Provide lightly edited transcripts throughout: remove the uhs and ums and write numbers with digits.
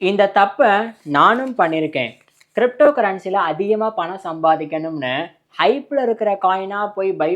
இந்த தப்பை நானும் பண்ணியிருக்கேன். கிரிப்டோ கரன்சியில் அதிகமாக பணம் சம்பாதிக்கணும்னு ஹைப்பில் இருக்கிற காயினாக போய் பை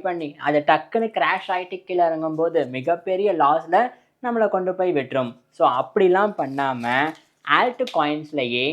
பண்ணி அது டக்குன்னு கிராஷ் ஆகிட்டு கீழே இறங்கும்போது மிகப்பெரிய லாஸில் நம்மளை கொண்டு போய் விட்டுரும். ஸோ அப்படிலாம் பண்ணாமல் ஆல்ட் காயின்ஸ்லேயே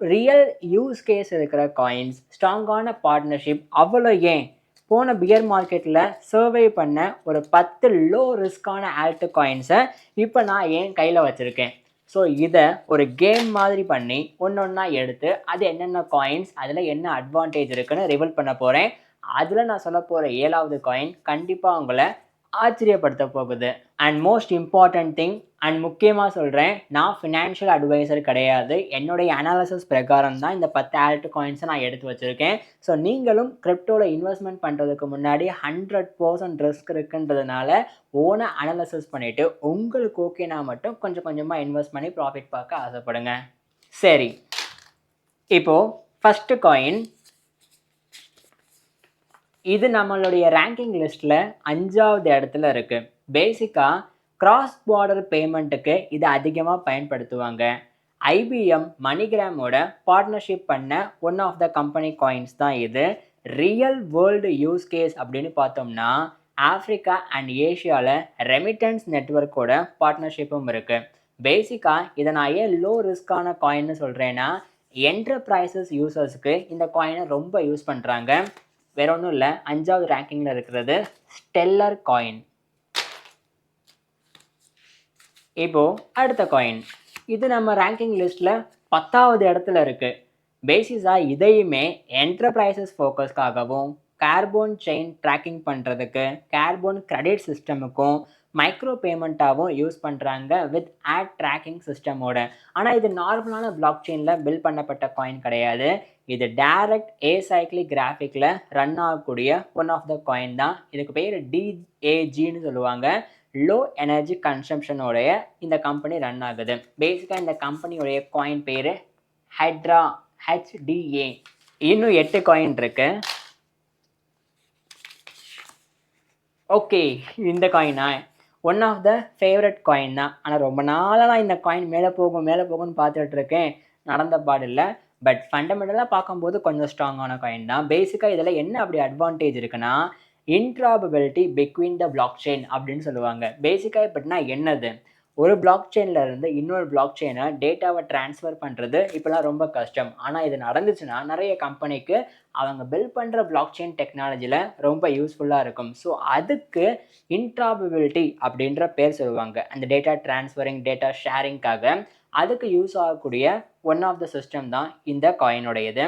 ரியல் யூஸ் கேஸ் இருக்கிற காயின்ஸ், ஸ்ட்ராங்கான பார்ட்னர்ஷிப், அவ்வளோ ஏன் போன பியர் மார்க்கெட்டில் சர்வே பண்ண ஒரு 10 லோ ரிஸ்கான ஆல்ட் காயின்ஸை இப்போ நான் என் கையில் வச்சுருக்கேன். ஸோ இதை ஒரு கேம் மாதிரி பண்ணி ஒன்று ஒன்றா எடுத்து அது என்னென்ன காயின்ஸ், அதில் என்ன அட்வான்டேஜ் இருக்குன்னு ரிவீல் பண்ண போகிறேன். அதில் நான் சொல்ல போகிற 7வது காயின் கண்டிப்பாக உங்களை ஆச்சரியப்படுத்த போகுது. And most important thing, and முக்கியமாக சொல்கிறேன், நான் ஃபினான்ஷியல் அட்வைசர் கிடையாது. என்னுடைய அனாலிசிஸ் பிரகாரம் தான் இந்த 10 ஆல்ட் காயின்ஸை நான் எடுத்து வச்சுருக்கேன். ஸோ நீங்களும் கிரிப்டோவில் இன்வெஸ்ட்மெண்ட் பண்ணுறதுக்கு முன்னாடி 100% ரிஸ்க் இருக்குன்றதுனால ஓனை அனாலிசிஸ் பண்ணிவிட்டு உங்களுக்கு ஓகேனா மட்டும் கொஞ்சம் கொஞ்சமாக இன்வெஸ்ட் பண்ணி ப்ராஃபிட் பார்க்க ஆசைப்படுங்க. சரி, இப்போது ஃபஸ்ட்டு காயின், இது நம்மளுடைய ரேங்கிங் லிஸ்ட்டில் 5வது இடத்துல இருக்குது. பேசிக்காக கிராஸ் பார்டர் பேமெண்ட்டுக்கு இது அதிகமாக பயன்படுத்துவாங்க. ஐபிஎம் மணிகிராமோட பார்ட்னர்ஷிப் பண்ண one of the company coins தான் இது. ரியல் வேர்ல்டு யூஸ் கேஸ் அப்படின்னு பார்த்தோம்னா ஆஃப்ரிக்கா அண்ட் ஏஷியாவில் ரெமிட்டன்ஸ் நெட்வொர்க்கோட பார்ட்னர்ஷிப்பும் இருக்குது. பேசிக்காக இதை நான் ஏன் லோ ரிஸ்கான காயின்னு சொல்கிறேன்னா, என்டர்பிரைசஸ் யூசர்ஸுக்கு இந்த காயினை ரொம்ப யூஸ் பண்ணுறாங்க. வேற ஒன்றும் இல்லை, 5வது ரேங்கிங்கில் இருக்கிறது ஸ்டெல்லர் காயின். இப்போது அடுத்த காயின், இது நம்ம ரேங்கிங் லிஸ்ட்டில் 10வது இடத்துல இருக்குது. பேசிஸாக இதையுமே என்டர்பிரைசஸ் ஃபோக்கஸ்க்காகவும் கார்பன் செயின் ட்ராக்கிங் பண்ணுறதுக்கு கார்பன் கிரெடிட் சிஸ்டமுக்கும் மைக்ரோ பேமெண்ட்டாகவும் யூஸ் பண்ணுறாங்க வித் ஆட் ட்ராக்கிங் சிஸ்டமோட. ஆனால் இது நார்மலான பிளாக் செயினில் பில்ட் பண்ணப்பட்ட காயின் கிடையாது. இது டைரக்ட் ஏசைக்ளிக் கிராஃபிக்கில் ரன் ஆகக்கூடிய ஒன் ஆஃப் த காயின் தான். இதுக்கு பேர் டிஏஜின்னு சொல்லுவாங்க. லோ எனர்ஜி கன்சம்ஷனோடைய இந்த கம்பெனி ரன் ஆகுது. பேசிக்காக இந்த கம்பெனியோடைய காயின் பேர் ஹைட்ரா, HDA. இன்னும் 8 காயின் இருக்கு. ஓகே, இந்த காயினா one of the favourite coin தான். ஆனால் ரொம்ப நாளாக நான் இந்த காயின் மேலே போகும்னு பார்த்துட்டு இருக்கேன், நடந்த பாடில்லை. பட் ஃபண்டமெண்டலாக பார்க்கும்போது கொஞ்சம் ஸ்ட்ராங்கான காயின் தான். பேசிக்காக இதில் என்ன அப்படி அட்வான்டேஜ் இருக்குன்னா, இன்ட்ராபபிலிட்டி பிட்வீன் த பிளாக் செயின் அப்படின்னு சொல்லுவாங்க. பேசிக்காக எப்படின்னா என்னது, ஒரு பிளாக் செயினில் இருந்து இன்னொரு பிளாக் செயினை டேட்டாவை ட்ரான்ஸ்ஃபர் பண்ணுறது இப்போலாம் ரொம்ப கஷ்டம். ஆனால் இது நடந்துச்சுன்னா நிறைய கம்பெனிக்கு அவங்க பில்ட் பண்ணுற பிளாக் செயின் டெக்னாலஜியில் ரொம்ப யூஸ்ஃபுல்லாக இருக்கும். ஸோ அதுக்கு இன்ட்ராபபிலிட்டி அப்படின்ற பேர் சொல்லுவாங்க. அந்த டேட்டா ட்ரான்ஸ்ஃபரிங், டேட்டா ஷேரிங்காக அதுக்கு யூஸ் ஆகக்கூடிய ஒன் ஆஃப் த சிஸ்டம் தான் இந்த காயினுடையது.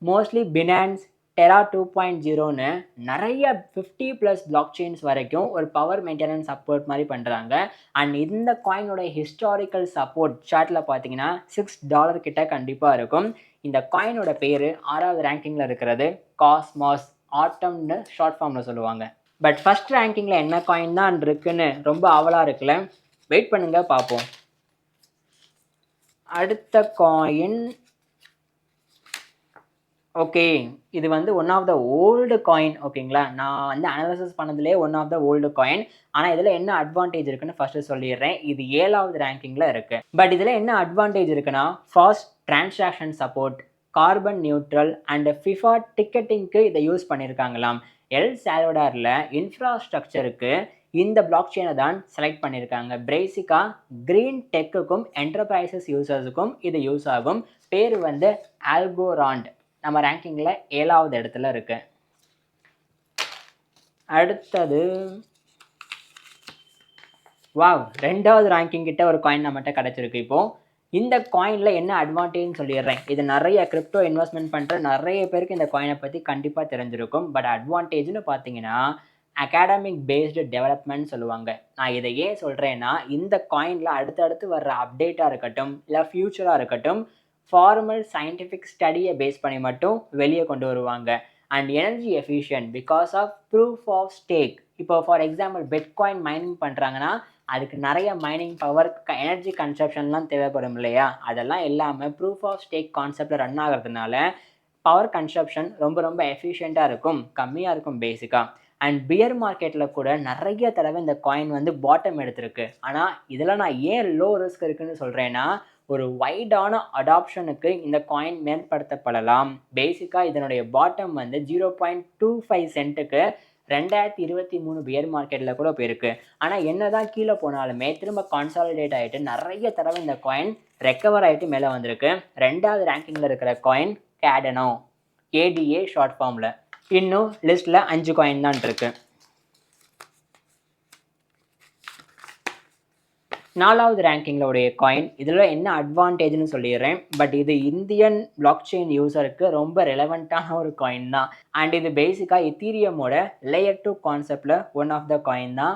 மோஸ்ட்லி பினான்ஸ், டெரா 2.0ன்னு நிறைய 50+ பிளாக் செயின்ஸ் வரைக்கும் ஒரு பவர் மெயின்டெனன்ஸ் சப்போர்ட் மாதிரி பண்ணுறாங்க. அண்ட் இந்த காயினோட ஹிஸ்டாரிக்கல் சப்போர்ட் சார்ட்டில் பார்த்தீங்கன்னா $6 கிட்ட கண்டிப்பாக இருக்கும். இந்த காயினோட பேர் 6வது ரேங்கிங்கில் இருக்கிறது காஸ்மாஸ், ஆட்டம்னு ஷார்ட் ஃபார்மில் சொல்லுவாங்க. பட் ஃபஸ்ட் ரேங்கிங்கில் என்ன காயின் தான் இருக்குன்னு ரொம்ப ஆவலாக இருக்குல்ல, வெயிட் பண்ணுங்க பார்ப்போம். அடுத்த காயின், ஓகே, இது வந்து one of the old coin. ஓகேங்களா, நான் வந்து அனாலிசிஸ் பண்ணதுலேயே one of the old coin. ஆனால் இதில் என்ன அட்வான்டேஜ் இருக்குன்னு ஃபஸ்ட்டு சொல்லிடுறேன். இது 7வது ரேங்கிங்கில் இருக்குது. பட் இதில் என்ன அட்வான்டேஜ் இருக்குன்னா, fast transaction support, carbon neutral and FIFA டிக்கெட்டிங்க்கு இதை யூஸ் பண்ணியிருக்காங்களாம். எல் சால்வடாரில் இன்ஃப்ராஸ்ட்ரக்சருக்கு இந்த பிளாக் செயினை தான் செலக்ட் பண்ணியிருக்காங்க. பேசிக்காக க்ரீன் டெக்குக்கும் என்டர்பிரைசஸ் யூசர்ஸுக்கும் இது யூஸ் ஆகும். பேர் வந்து ஆல்கோராண்ட். நம்ம ரேங்கிங்கில் 7வது இடத்துல இருக்கு. அடுத்தது வாவ், 2வது ரேங்கிங் கிட்ட ஒரு காயின் நம்மகிட்ட கிடச்சிருக்கு. இப்போது இந்த காயினில் என்ன அட்வான்டேஜ்னு சொல்லிடுறேன். இது நிறைய கிரிப்டோ இன்வெஸ்ட்மெண்ட் பண்ணுற நிறைய பேருக்கு இந்த காயினை பற்றி கண்டிப்பாக தெரிஞ்சிருக்கும். பட் அட்வான்டேஜ்னு பார்த்தீங்கன்னா அகாடமிக் பேஸ்டு டெவலப்மெண்ட் சொல்லுவாங்க. நான் இதை ஏன் சொல்கிறேன்னா, இந்த காயினில் அடுத்தடுத்து வர்ற அப்டேட்டாக இருக்கட்டும் இல்லை ஃப்யூச்சராக இருக்கட்டும், ஃபார்மல் சயின்டிஃபிக் ஸ்டடியை பேஸ் பண்ணி மட்டும் வெளியே கொண்டு வருவாங்க. And energy efficient because of proof of stake. இப்போ ஃபார் எக்ஸாம்பிள் பிட்காயின் மைனிங் பண்ணுறாங்கன்னா அதுக்கு நிறைய மைனிங் பவர், எனர்ஜி கன்சப்ஷன்லாம் தேவைப்படும் இல்லையா, அதெல்லாம் இல்லாமல் ப்ரூஃப் ஆஃப் ஸ்டேக் கான்செப்டில் ரன் ஆகிறதுனால பவர் கன்சப்ஷன் ரொம்ப ரொம்ப எஃபிஷியண்ட்டாக இருக்கும், கம்மியாக இருக்கும் பேசிக்காக. அண்ட் பியர் மார்க்கெட்டில் கூட நிறைய தடவை இந்த காயின் வந்து பாட்டம் எடுத்திருக்கு. ஆனால் இதில் நான் ஏன் லோ ரிஸ்க் இருக்குன்னு சொல்கிறேன்னா, ஒரு வைடான அடாப்ஷனுக்கு இந்த காயின் மேம்படுத்தப்படலாம். பேசிக்காக இதனுடைய பாட்டம் வந்து 0.25 சென்ட்டுக்கு 2023 பியர் மார்க்கெட்டில் கூட போயிருக்கு. ஆனால் என்னதான் கீழே போனாலுமே திரும்ப கான்சாலிடேட் ஆகிட்டு நிறைய தடவை இந்த காயின் ரெக்கவர் ஆகிட்டு மேலே வந்திருக்கு. 2வது ரேங்கிங்கில் இருக்கிற காயின் கேடனோ, ஏடிஏ ஷார்ட் ஃபார்மில். இன்னும் லிஸ்ட்டில் 5 காயின் தான் இருக்கு. 4வது ரேங்கிங்கில் உடைய காயின். இதில் என்ன அட்வான்டேஜ்னு சொல்லிடுறேன். பட் இது இந்தியன் பிளாக் செயின் யூசருக்கு ரொம்ப ரெலவெண்ட்டான ஒரு காயின் தான். அண்ட் இது பேசிக்காக எத்தீரியமோட லேயர் 2 கான்செப்டில் ஒன் ஆஃப் த காயின் தான்.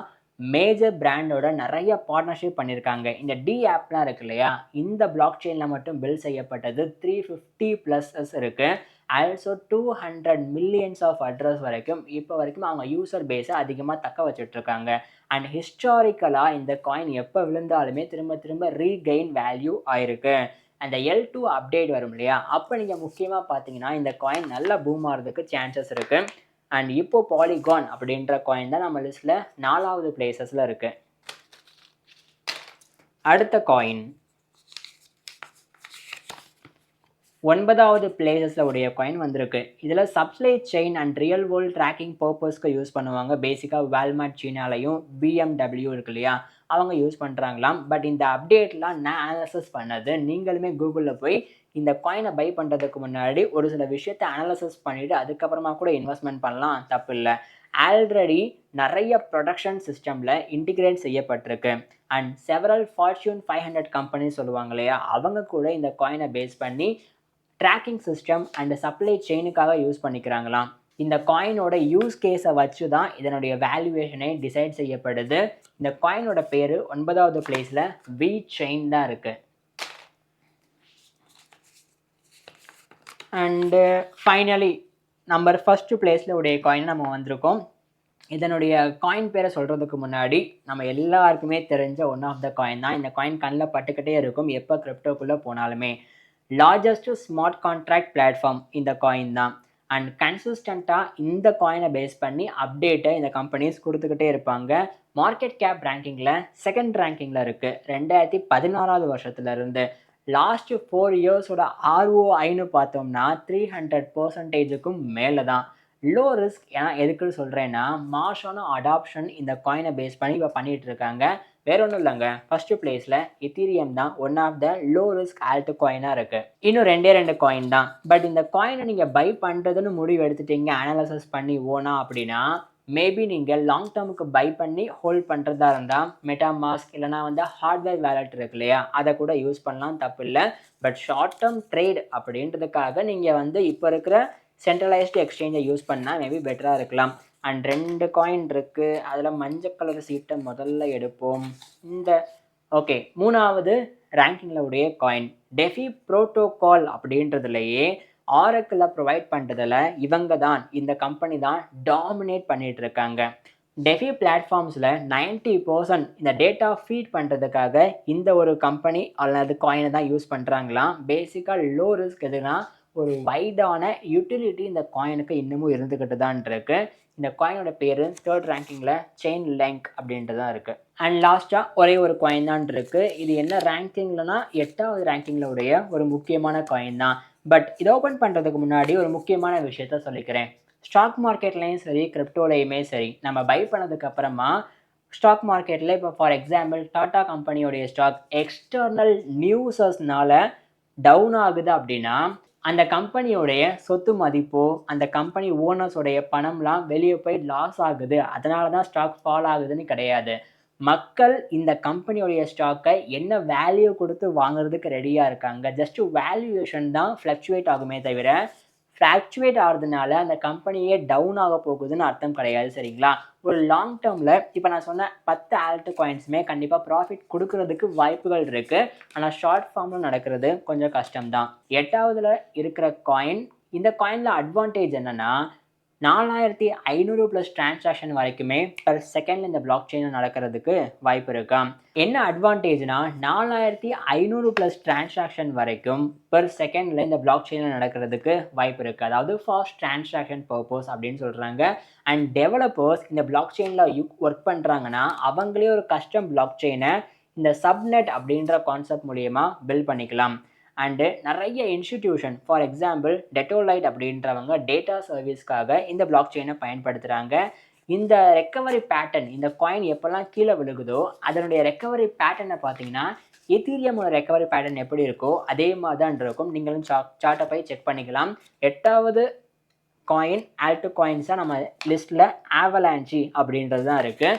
மேஜர் பிராண்டோட நிறைய பார்ட்னர்ஷிப் பண்ணியிருக்காங்க. இந்த டி ஆப்லாம் இருக்கு இல்லையா, இந்த பிளாக் செயினில் மட்டும் பில்ட் செய்யப்பட்டது 350+ இருக்குது. ஆல்சோ 200 மில்லியன்ஸ் ஆஃப் அட்ரஸ் வரைக்கும் இப்போ வரைக்கும் அவங்க யூசர் பேஸை அதிகமாக தக்க வச்சுட்ருக்காங்க. அண்ட் ஹிஸ்டாரிக்கலாக இந்த காயின் எப்போ விழுந்தாலுமே திரும்ப திரும்ப ரீகெயின் வேல்யூ ஆயிருக்கு. அந்த L2 அப்டேட் வரும் இல்லையா, அப்போ நீங்கள் முக்கியமாக பார்த்தீங்கன்னா இந்த காயின் நல்லா பூம் ஆகிறதுக்கு சான்சஸ் இருக்குது. அண்ட் இப்போ பாலிகான் அப்படின்ற காயின் தான் நம்ம லிஸ்ட்டில் 4வது பிளேசஸில் இருக்குது. அடுத்த காயின் 9வது பிளேசஸில் உடைய காயின் வந்திருக்கு. இதில் supply chain and real world tracking பர்பஸ்க்கு யூஸ் பண்ணுவாங்க. பேசிக்காக வால்மார்ட் சீனாலையும் BMW இருக்கு இல்லையா, அவங்க யூஸ் பண்ணுறாங்களாம். பட் இந்த அப்டேட்லாம் நான் அனாலிசிஸ் பண்ணது. நீங்களுமே கூகுளில் போய் இந்த காயினை பை பண்ணுறதுக்கு முன்னாடி ஒரு சில விஷயத்தை அனாலிசிஸ் பண்ணிவிட்டு அதுக்கப்புறமா கூட இன்வெஸ்ட்மெண்ட் பண்ணலாம், தப்பு இல்லை. ஆல்ரெடி நிறைய ப்ரொடக்ஷன் சிஸ்டமில் இன்டிகிரேட் செய்யப்பட்டிருக்கு. அண்ட் செவரல் ஃபார்ச்சூன் 500 கம்பெனி சொல்லுவாங்க இல்லையா, அவங்க கூட இந்த காயினை பேஸ் பண்ணி ட்ராக்கிங் சிஸ்டம் அண்ட் சப்ளை செயினுக்காக யூஸ் பண்ணிக்கிறாங்களாம். இந்த காயினோட யூஸ் கேஸை வச்சு தான் இதனுடைய வேல்யூவேஷனே டிசைட் செய்யப்படுது. இந்த காயினோட பேர் 9வது பிளேஸில் வி செயின் தான் இருக்குது. அண்டு ஃபைனலி நம்பர் 1 பிளேஸில் உடைய காயின் நம்ம வந்திருக்கோம். இதனுடைய காயின் பேரை சொல்கிறதுக்கு முன்னாடி நம்ம எல்லாருக்குமே தெரிஞ்ச ஒன் ஆஃப் த காயின் தான். இந்த காயின் கண்ணில் பட்டுக்கிட்டே இருக்கும் எப்போ கிரிப்டோக்குள்ளே போனாலுமே. லார்ஜஸ்ட் ஸ்மார்ட் கான்ட்ராக்ட் பிளாட்ஃபார்ம் இந்த காயின் தான். அண்ட் கன்சிஸ்டண்ட்டாக இந்த காயினை பேஸ் பண்ணி அப்டேட்டை இந்த கம்பெனிஸ் கொடுத்துக்கிட்டே இருப்பாங்க. மார்க்கெட் கேப் ரேங்கிங்கில் 2nd ரேங்கிங்கில் இருக்குது 2016வது வருஷத்துலேருந்து. லாஸ்ட்டு 4 இயர்ஸோட ROIன்னு பார்த்தோம்னா 300%க்கும் மேலே தான். Low risk. ஏன்னா எதுக்குன்னு சொல்கிறேன்னா, மாஷான அடாப்ஷன் இந்த காயினை பேஸ் பண்ணி இப்போ பண்ணிகிட்டு இருக்காங்க. வேற ஒன்றும் இல்லைங்க, 1 பிளேஸில் எத்தீரியம் தான் one of the low risk alt காயினாக இருக்குது. இன்னும் 2 காயின் தான். பட் இந்த காயினை நீங்கள் பை பண்ணுறதுன்னு முடிவு எடுத்துட்டீங்க அனாலிசிஸ் பண்ணி ஓனா அப்படின்னா, மேபி நீங்கள் லாங் டேர்முக்கு பை பண்ணி ஹோல்ட் பண்ணுறதா இருந்தால் மெட்டாமாஸ்க் இல்லைனா வந்து ஹார்ட்வேர் வேலட் இருக்கு இல்லையா, அதை கூட யூஸ் பண்ணலாம், தப்பு இல்லை. பட் ஷார்ட் டேர்ம் ட்ரேட் அப்படின்றதுக்காக நீங்கள் வந்து இப்போ இருக்கிற சென்ட்ரலைஸ்டு எக்ஸ்சேஞ்சை யூஸ் பண்ணால் மேபி பெட்டராக இருக்கலாம். அண்ட் 2 காயின் இருக்குது. அதில் மஞ்சள் கலர் சீட்டை முதல்ல எடுப்போம். ஓகே, 3வது ரேங்கிங்கில் உடைய காயின் டெஃபி ப்ரோட்டோகால் அப்படின்றதுலையே ஆரக்கில் ப்ரொவைட் பண்ணுறதில் இவங்க தான், இந்த கம்பெனி தான் டாமினேட் பண்ணிகிட்டு இருக்காங்க. டெஃபி பிளாட்ஃபார்ம்ஸில் 90% இந்த டேட்டா ஃபீட் பண்ணுறதுக்காக இந்த ஒரு கம்பெனி அல்லது காயினை தான் யூஸ் பண்ணுறாங்களாம். பேசிக்காக லோ ரிஸ்க் எதுனா ஒரு வைடான யூட்டிலிட்டி இந்த காயினுக்கு இன்னமும் இருந்துக்கிட்டு தான் இருக்கு. இந்த காயினோட பேர் 3rd ரேங்கிங்கில் செயின் லிங்க் அப்படின்ட்டு தான் இருக்குது. அண்ட் லாஸ்ட்டாக ஒரே ஒரு காயின் தான் இருக்குது. இது என்ன ரேங்கிங்லனா 8வது ரேங்கிங்கில் உடைய ஒரு முக்கியமான காயின் தான். பட் இதை ஓப்பன் பண்ணுறதுக்கு முன்னாடி ஒரு முக்கியமான விஷயத்த சொல்லிக்கிறேன். ஸ்டாக் மார்க்கெட்லேயும் சரி கிரிப்டோலையுமே சரி, நம்ம பை பண்ணதுக்கு அப்புறமா ஸ்டாக் மார்க்கெட்டில் இப்போ ஃபார் எக்ஸாம்பிள் டாடா கம்பெனியோடைய ஸ்டாக் எக்ஸ்டர்னல் நியூஸஸ்னால டவுன் ஆகுது அப்படின்னா, அந்த கம்பெனியோடைய சொத்து மதிப்போ அந்த கம்பெனி ஓனர்ஸோடைய பணம்லாம் வெளியே போய் லாஸ் ஆகுது, அதனால தான் ஸ்டாக் ஃபால் ஆகுதுன்னு கிடையாது. மக்கள் இந்த கம்பெனியோடைய ஸ்டாக்கை என்ன வேல்யூ கொடுத்து வாங்குறதுக்கு ரெடியாக இருக்காங்க. ஜஸ்ட் வேல்யூவேஷன் தான் ஃப்ளக்சுவேட் ஆகுமே தவிர, ஃப்ளாக்சுவேட் ஆகிறதுனால அந்த கம்பெனியே டவுன் ஆக போகுதுன்னு அர்த்தம் கிடையாது, சரிங்களா? ஒரு லாங் டேர்மில் இப்போ நான் சொன்ன 10 ஆல்ட் காயின்ஸுமே கண்டிப்பாக ப்ராஃபிட் கொடுக்கறதுக்கு வாய்ப்புகள் இருக்குது. ஆனால் ஷார்ட் ஃபார்மில் நடக்கிறது கொஞ்சம் கஷ்டம்தான். 8வதுல இருக்கிற காயின். இந்த காயினில் அட்வான்டேஜ் என்னென்னா, 4500+ டிரான்சாக்ஷன் வரைக்குமே per செகண்டில் இந்த பிளாக் செயினில் நடக்கிறதுக்கு வாய்ப்பு இருக்கா. என்ன அட்வான்டேஜ்னா, 4500+ டிரான்சாக்ஷன் வரைக்கும் per செகண்டில் இந்த பிளாக் செயினில் நடக்கிறதுக்கு வாய்ப்பு இருக்குது. அதாவது ஃபாஸ்ட் டிரான்சாக்ஷன் பர்பஸ் அப்படின்னு சொல்கிறாங்க. அண்ட் டெவலப்பர்ஸ் இந்த பிளாக் செயினில் ஒர்க் பண்ணுறாங்கன்னா அவங்களே ஒரு கஸ்டம் பிளாக் செயினை இந்த சப்நெட் அப்படின்ற கான்செப்ட் மூலியமா பில்ட் பண்ணிக்கலாம். அண்டு நிறைய இன்ஸ்டிடியூஷன் ஃபார் எக்ஸாம்பிள் டெட்டோலைட் அப்படின்றவங்க டேட்டா சர்வீஸ்க்காக இந்த பிளாக் செயினை பயன்படுத்துகிறாங்க. இந்த ரெக்கவரி பேட்டர்ன், இந்த காயின் எப்போல்லாம் கீழே விழுகுதோ அதனுடைய ரெக்கவரி பேட்டர்னை பார்த்தீங்கன்னா எத்தீரியமோட ரெக்கவரி பேட்டர்ன் எப்படி இருக்கோ அதே மாதிரி தான் இருக்கும். நீங்களும் சார்ட்டை போய் செக் பண்ணிக்கலாம். 8வது காயின் ஆல்டோ காயின்ஸாக நம்ம லிஸ்ட்டில் ஆவலான்ச்சி அப்படின்றது தான் இருக்குது.